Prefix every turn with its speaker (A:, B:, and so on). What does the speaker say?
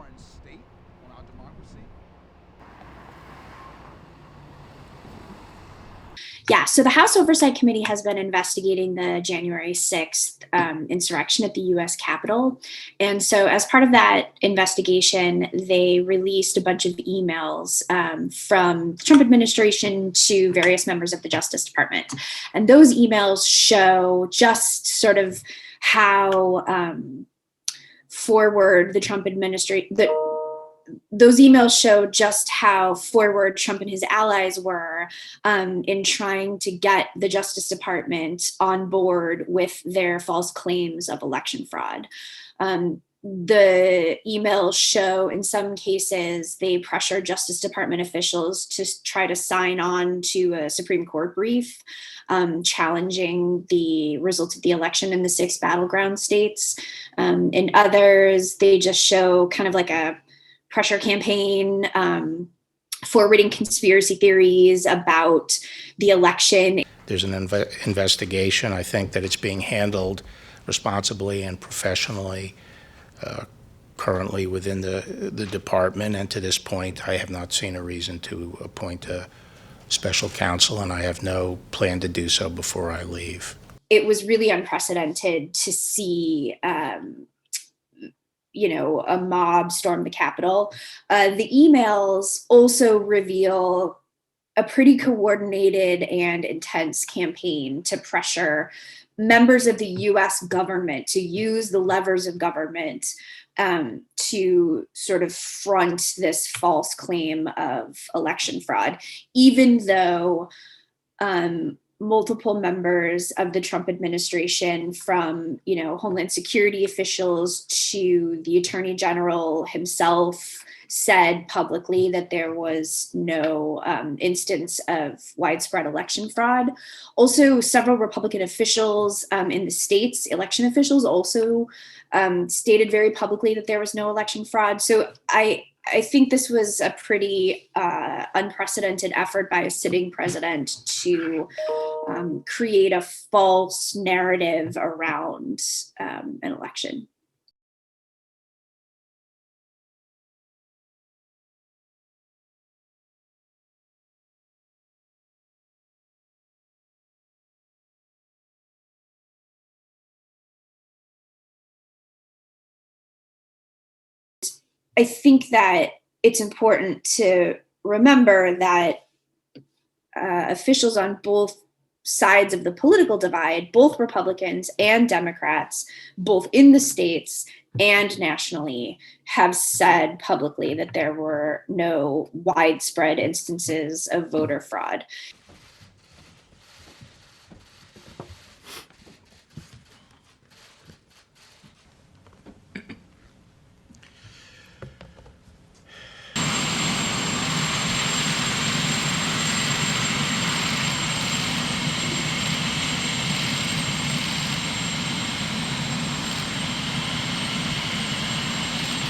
A: foreign state on our democracy?
B: Yeah, so the House Oversight Committee has been investigating the January 6th insurrection at the US Capitol. And so, as part of that investigation, they released a bunch of emails from the Trump administration to various members of the Justice Department. And those emails show just sort of how forward the Trump administration, those emails show just how forward Trump and his allies were in trying to get the Justice Department on board with their false claims of election fraud. The emails show, in some cases, they pressure Justice Department officials to try to sign on to a Supreme Court brief challenging the results of the election in the 6 battleground states. In others, they just show kind of like a pressure campaign, forwarding conspiracy theories about the election.
C: There's an investigation. I think that it's being handled responsibly and professionally currently within the department. And to this point, I have not seen a reason to appoint a special counsel, and I have no plan to do so before I leave.
B: It was really unprecedented to see a mob storm the Capitol. The emails also reveal a pretty coordinated and intense campaign to pressure members of the US government to use the levers of government to sort of front this false claim of election fraud, even though multiple members of the Trump administration, from Homeland Security officials to the Attorney General himself, said publicly that there was no instance of widespread election fraud. Also, several Republican officials in the states, election officials, also stated very publicly that there was no election fraud. So I think this was a pretty unprecedented effort by a sitting president to create a false narrative around an election. I think that it's important to remember that officials on both sides of the political divide, both Republicans and Democrats, both in the states and nationally, have said publicly that there were no widespread instances of voter fraud.